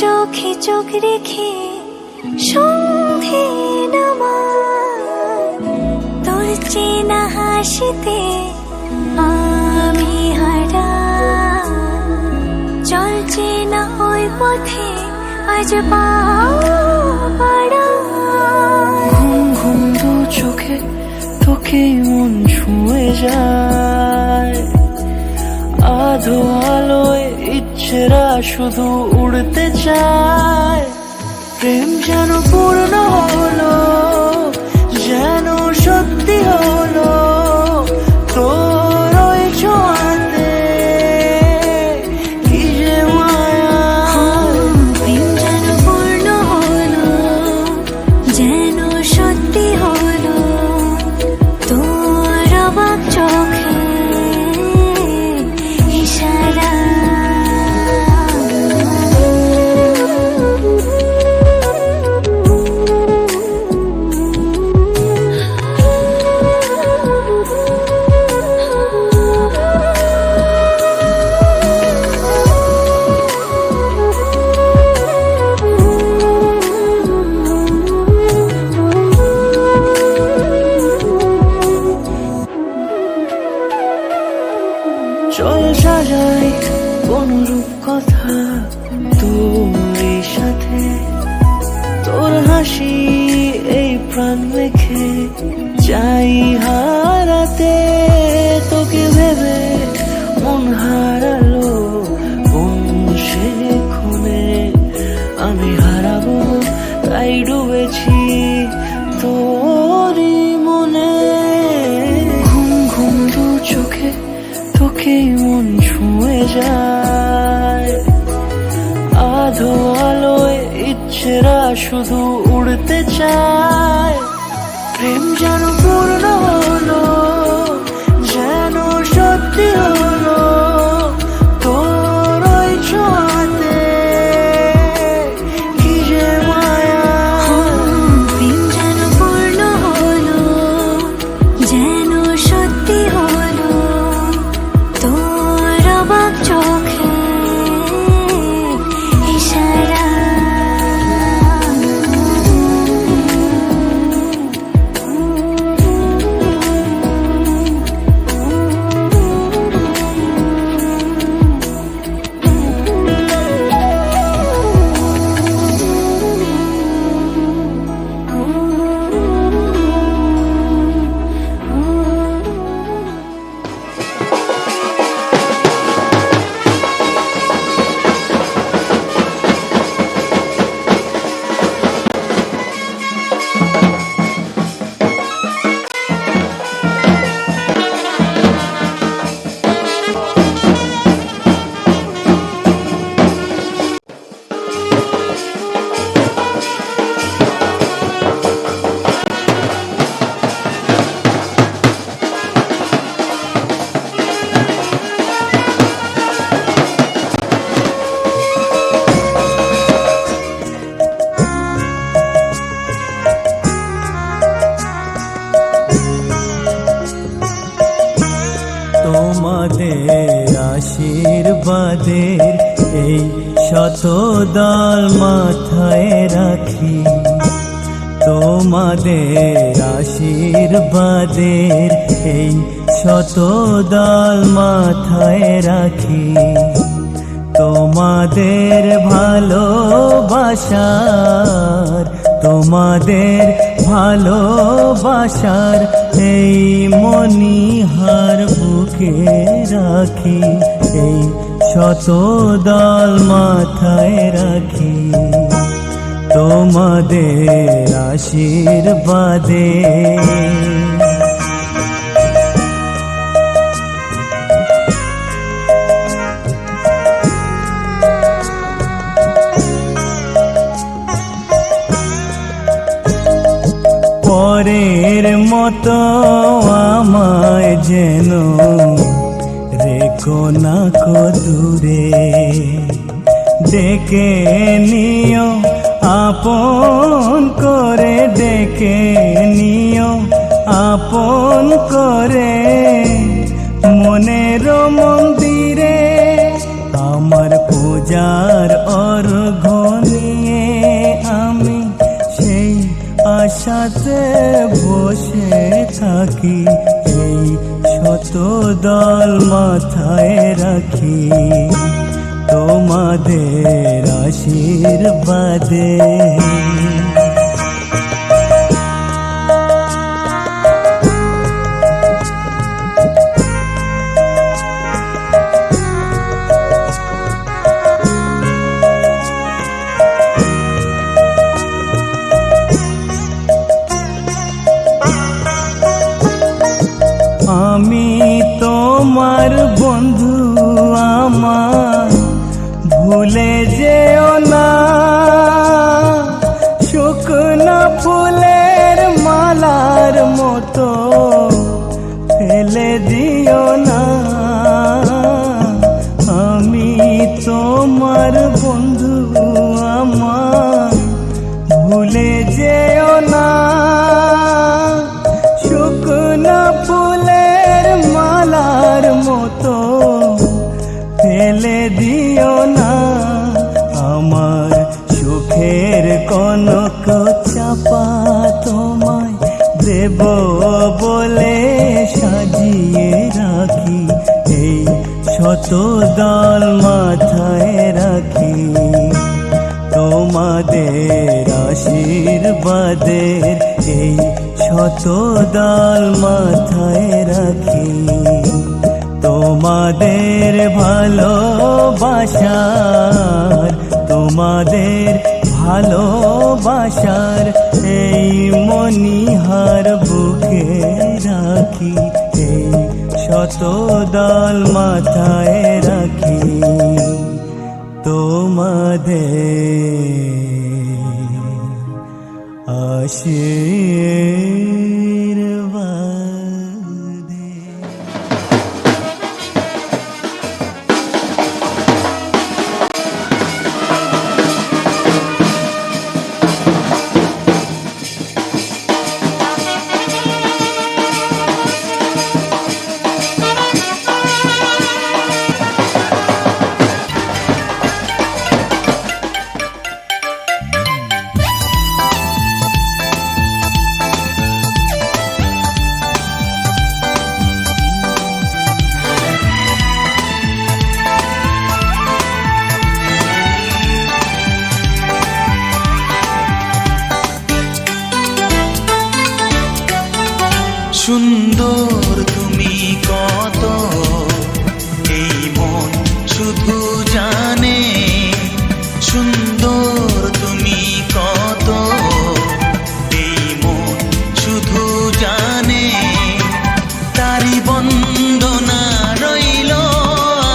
চোখে চোখ রেখে সন্ধে নামায়, তোর চেনা হাসিতে আমি হারাই। চল চেনা ওই পথে আজ পাড়ায়। ঘুম ঘুম দু চোখে তোকে মন ছুঁয়ে যায়, আধো আলোয় ইচ্ছেরা শুধু উড়তে চায়। প্রেম যেন পূর্ণ হলো, যেন সত্যি হলো, তোর ওই ছোঁয়াতে কি যে মায়া। প্রেম যেন পূর্ণ হলো, যেন সত্যি হলো, তোর অবাক চোখে ইশারা। চল সাজাই কোন রূপকথা তোর সাথে, তোর হাসি এই প্রাণ মেখে চাই হারাতে। তোকে ভেবে মন হারালো কোন সে খুনে, আমি হারাবো তাই ডুবেছি তোরই মনে। ঘুম ঘুম দু চোখে তোকে মন ছুঁয়ে যায়, আধো আলোয় ইচ্ছেরা শুধু উড়তে চায়। প্রেম যেন পূর্ণ হলো, যেন সত্যি হলো, তোর ওই ছোঁয়াতে কি যে মায়া। প্রেম যেন পূর্ণ হলো, যেন সত্যি হলো, তোর অবাক চোখে ইশারা। তোমাদের আশীর্বাদের এই শত দল মাথায় রাখি, তোমাদের আশীর্বাদের এই শত দল মাথায় রাখি। তোমাদের ভালোবাসার, তোমাদের ভালোবাসার এই মণিহার বুকে রাখি, এই শত দল মাথায় রাখি। তোমাদের আশীর্বাদে পরের মতো আমায় যেন রেখো না কো দূরে, ডেকে নিও আপন করে, ডেকে নিও আপন করে। মনের মন্দিরে আমার পূজার অর্ঘ্য থাকি, এই শত দল মাথায় রাখি তোমাদের আশীর্বাদে। আমি তোমার বন্ধু, আমার ভুলে যেও না, শুকনো ফুলের মালার মতো ফেলে দিও না। আমি তোমার বন্ধু, আমার ভুলে যেও না, শুকনো ফুলের মালার মতো ফেলে দিও না। আমার সুখের কনক চাপা তোমায় দেব বলে সাজিয়ে রাখি, এই শত দল মাথায় রাখি তোমাদের আশীর্বাদের, এই শত দল মাথায় রাখি তোমাদের ভালোবাসার, তোমাদের ভালোবাসার এই মণিহার বুকে রাখি, এই শত দল মাথায় রাখি তোমাদের আশীর্বাদে। সুন্দর তুমি কত, এই মন শুধু জানে। সুন্দর তুমি কত, এই মন শুধু জানে। তারি বন্দনা রইল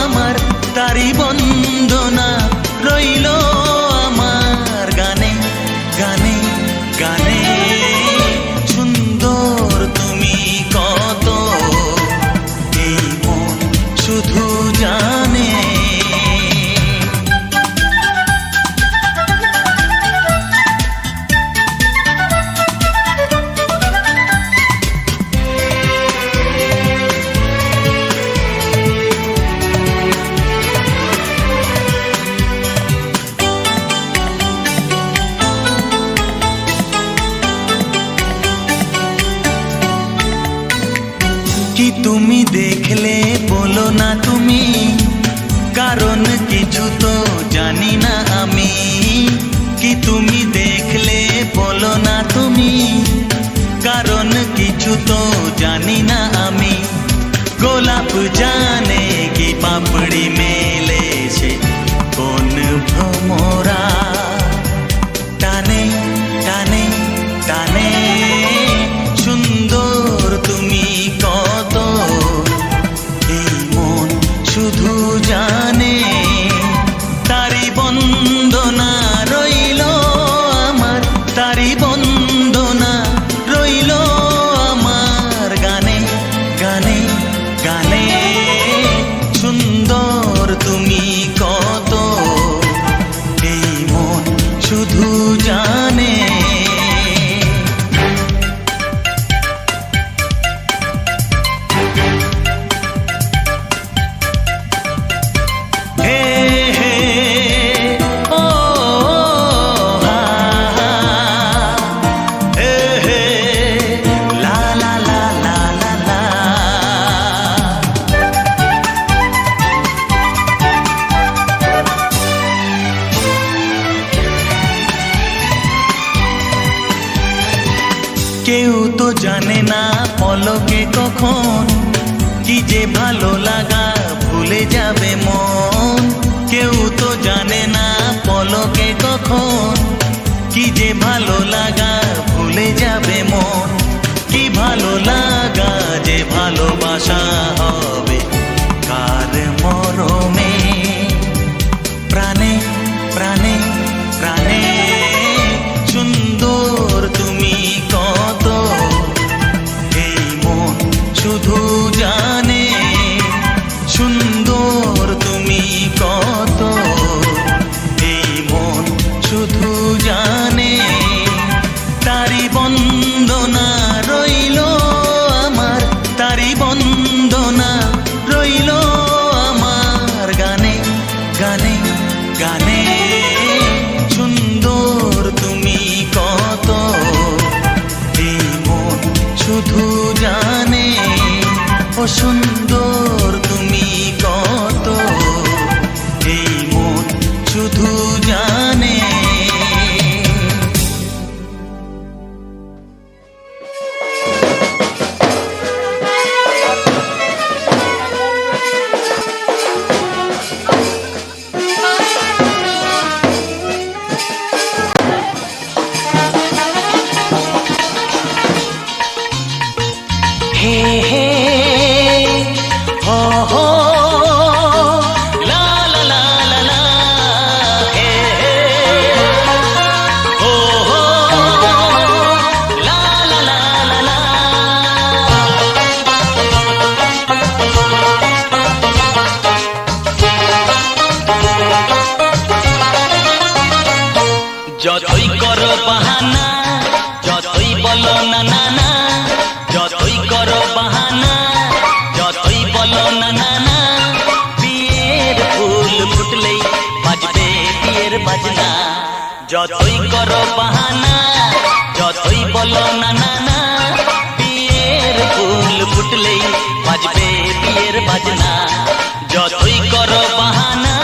আমার, তারি বন্দনা রইল আমার গানে গানে গানে। সুন্দর তুমি কত, এই মন শুধু জানে। কি তুমি দেখলে বলো না তুমি, কারণ কিছু তো জানি না আমি। কি তুমি দেখলে বলো না তুমি, কারণ কিছু তো জানি না আমি। গোলাপ জানে কি পাপড়ি মেলেছে কোন ভ্রমরা, টানে টানে টানে। সুন্দর তুমি কত, এই মন শুধু জানে। তারি বন্দনা রইল আমার, তারি বন্দনা রইল আমার গানে গানে গানে। সুন্দর তুমি কত, এই মন শুধু জানে। কেউ তো জানে না পলকে কখন কি যে ভালো লাগা ভুলে যাবে মন। কেউ তো জানে না পলকে কখন কি যে ভালো লাগা ভুলে যাবে মন। কি ভালো লাগা যে ভালোবাসা হবে কার মরমে, প্রাণে প্রাণে প্রাণে। সুন্দর তুমি কত এই মন শুধু জানে। সুন্দর তুমি কত এই মন শুধু জানে। তারি বন্দনা রইল আমার, তারি বন্দনা রইল আমার গানে গানে গানে। সুন্দর তুমি কত এই মন শুধু জানে। ও সুন্দর তুমি কত এই মন শুধু জানে। হে হে হো হো লা লা লা লা লা হে হে হো হো লা লা লা লা লা। যতই করো বাহানা, যতই বলো না না না, যতই করো বাহানা, যতই বলো না না না, বিয়ের ফুল ফুটলেই বাজবে বিয়ের বাজনা। যতই করো বাহানা, যতই বলো না না না, বিয়ের ফুল ফুটলেই বাজবে বিয়ের বাজনা। যতই করো বাহানা।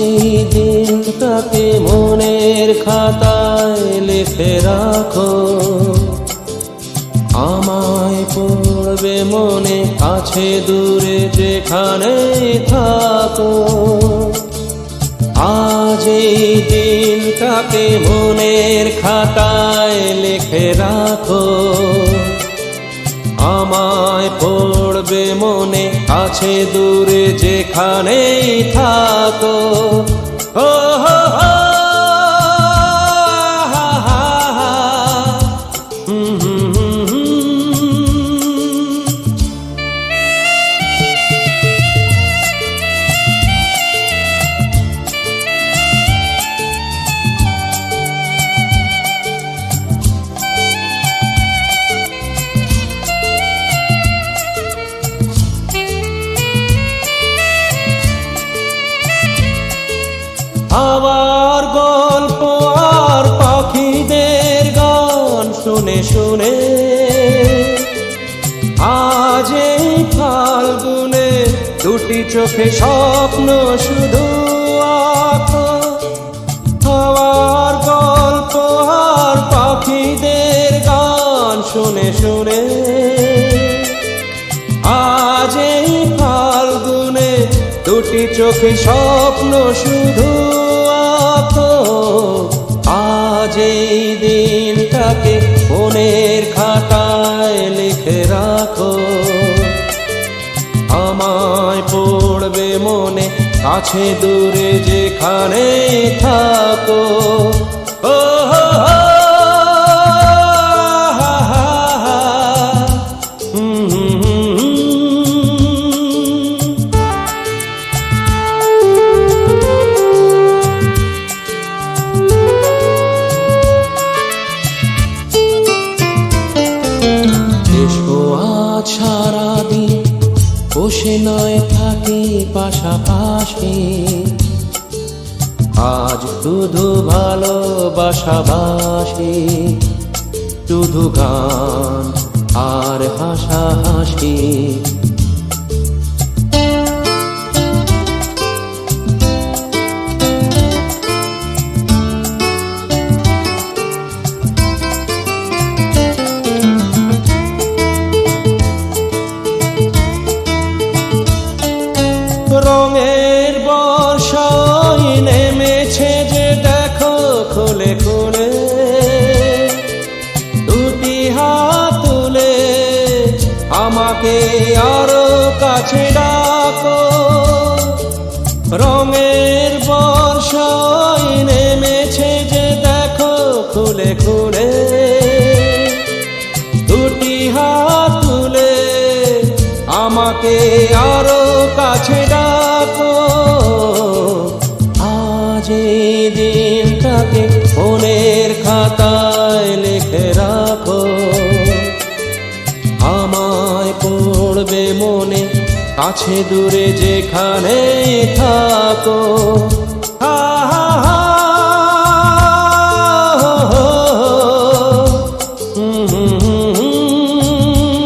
এই দিনটাকে মনের খাতায় লিখে রাখো, আমায় পড়বে মনে কাছে দূরে যেখানে থাকো। আজ এই দিনটাকে মনের খাতায় লিখে রাখো, আমায় পড়বে মনে কাছে দূরে যেখানেই থাকো। ও হো হো হা হা হা হুম হুম হুম হুম। আবার গল্প আর পাখিদের গান শুনে শুনে আজ এই ফাল্গুনে দুটি চোখে স্বপ্ন শুধু আঁকো। আবার গল্প আর পাখিদের গান শুনে শুনে আজ এই ফাল্গুনে দুটি চোখে স্বপ্ন শুধু আঁকো আজ এই দিনটাকে মনের খাতায় লিখে রাখো আমায় পড়বে মনে কাছে দূরে যেখানে থাকো ও হো হো, হা হা হা, হুম হুম হুম, হুম। এসো আজ সারাদিন বসে নয় থাকি পাশাপাশি আজ শুধু ভালোবাসাবাসি শুধু গান আর হাসাহাসি রঙের বর্ষায় নেমেছে যে দেখো খুলে খুলে দুটি হাত তুলে আমাকে আরো কাছে ডাকো রঙের বর্ষায় নেমেছে যে দেখো খুলে খুলে দুটি হাত তুলে আমাকে আরো কাছে ডাকো আজ এই দিনটাকে মনের খাতায় লিখে রাখো আমায় পড়বে মনে কাছে দূরে যেখানে থাকো হা হা হা, হো হো, হুম হুম হুম, হুম।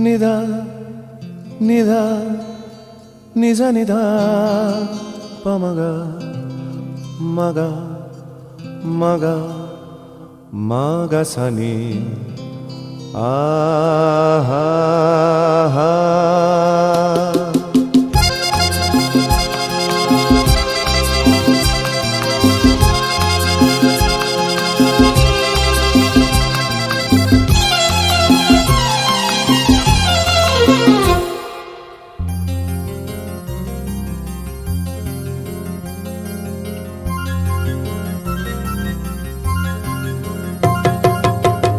নিধা নিধা নিজা নিধা পমগা মগা মগা মগা সানি আহা হা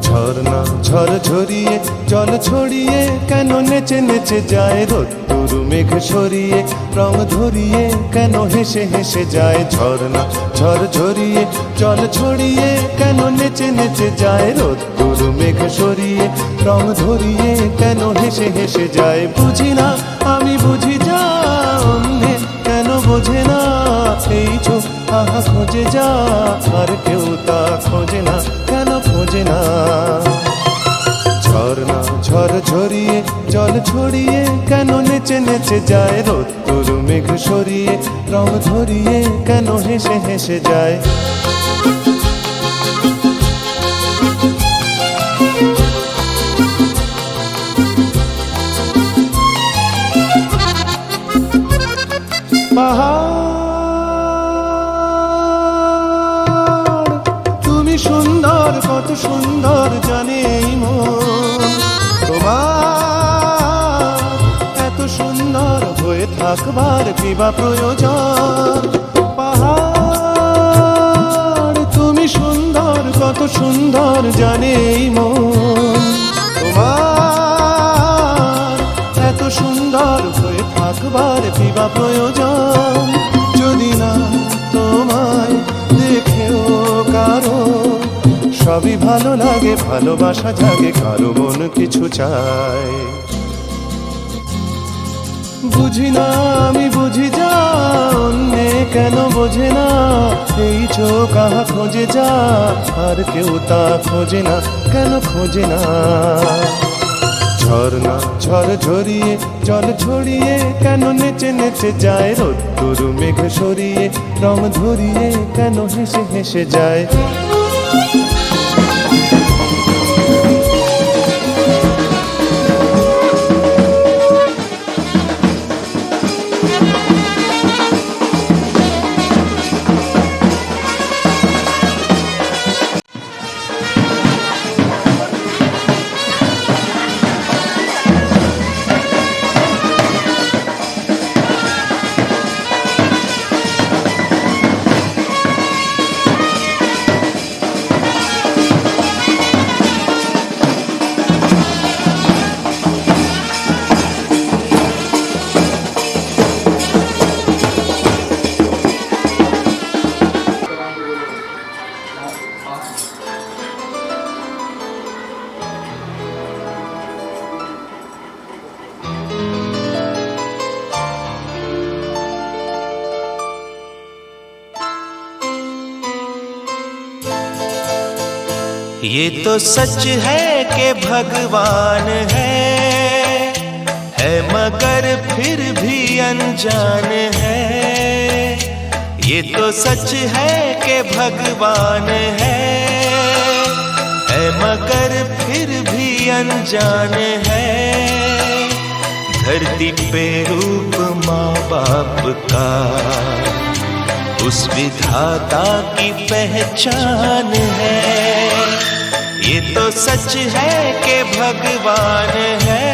ঝরনা ঝর ঝরিয়ে জল ছড়িয়ে কেন নেচে নেচে যায় রোদ্দুর মেঘ সরিয়ে রং ধরিয়ে কেন হেসে হেসে যায় ঝরনা ঝর ঝরিয়ে জল ছড়িয়ে কেন নেচে নেচে যায় রোদ্দুর মেঘ সরিয়ে রং ধরিয়ে কেন হেসে হেসে যায় বুঝি না আমি বুঝি যা অন্যে কেন বোঝে না এই চোখ আহা খোঁজে যা আর কেউ তা খোঁজে না কেন খোঁজে না ঝরনা ঝর ঝরিয়ে জল ছড়িয়ে কেন নেচে নেচে যায় রোদ্দুর মেঘ সরিয়ে রং ধরিয়ে কেন হেসে হেসে যায় পাহাড় থাকবার কিবা প্রয়োজন। পাহাড় তুমি সুন্দর, কত সুন্দর জানে এই মন, তোমার এত সুন্দর হয়ে থাকবার কিবা প্রয়োজন। যদি না তোমায় দেখেও কারো সবই ভালো লাগে, ভালোবাসা জাগে, কারো মন কিছু চায়। বুঝি না আমি বুঝি যা অন্যে কেন বোঝে না, এই চোখ আহা খোঁজে যা আর কেউ তা খোঁজে না, কেন খোঁজে না। ঝর্ণা ঝড় ঝরিয়ে জল ছড়িয়ে কেন নেচে নেচে যায়, রোদ্দুর মেঘ সরিয়ে রং ধরিয়ে কেন হেসে হেসে যায়। ये तो सच है कि भगवान है मगर फिर भी अनजान है। ये तो सच है कि भगवान है मगर फिर भी अनजान है। धरती पे रूप माँ बाप का उस विधाता की पहचान है। ये तो सच है कि भगवान है।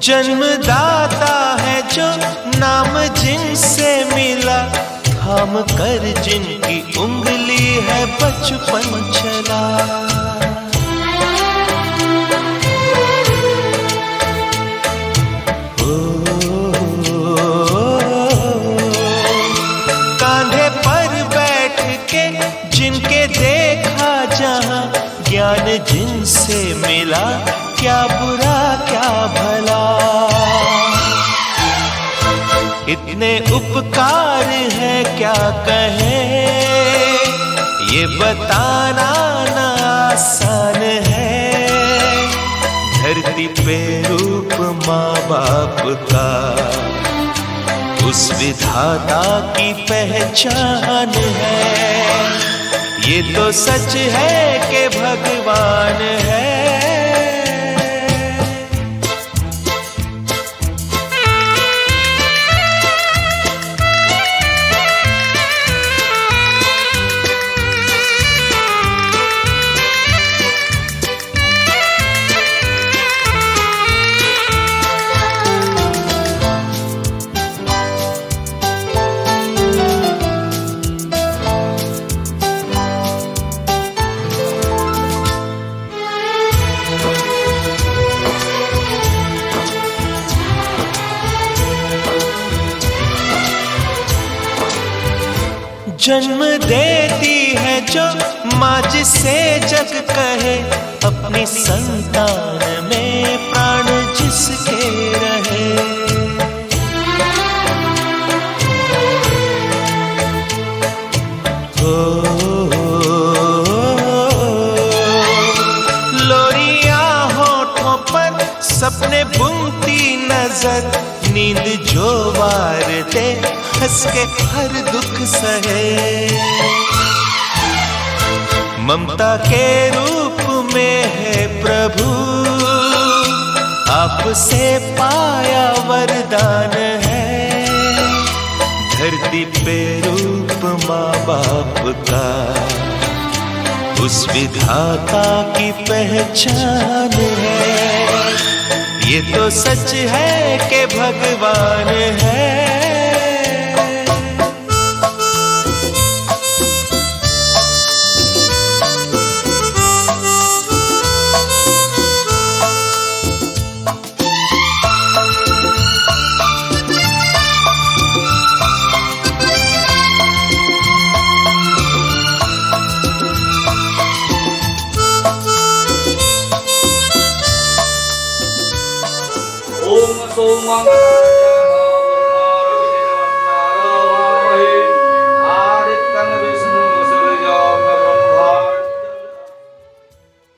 जन्मदाता है जो नाम जिनसे मिला, थाम कर जिनकी उंगली है बचपन चला। कांधे पर बैठ के जिनके देखा जहां, ज्ञान जिनसे मिला, क्या बुरा क्या भला। इतने उपकार है क्या कहें, ये बताना ना आसान है। धरती पे रूप माँ बाप का उस विधाता की पहचान है। ये तो सच है कि भगवान है। जन्म देती है जो माँ जिसे जग कहे, अपनी संतान में प्राण जिसके रहे। कटे, हंस के हर दुख सहे। ममता के रूप में है प्रभु, आपसे पाया वरदान है। धरती पे रूप माँ बाप का, उस विधाता की पहचान है। ये तो सच है कि भगवान है। ओम सोमं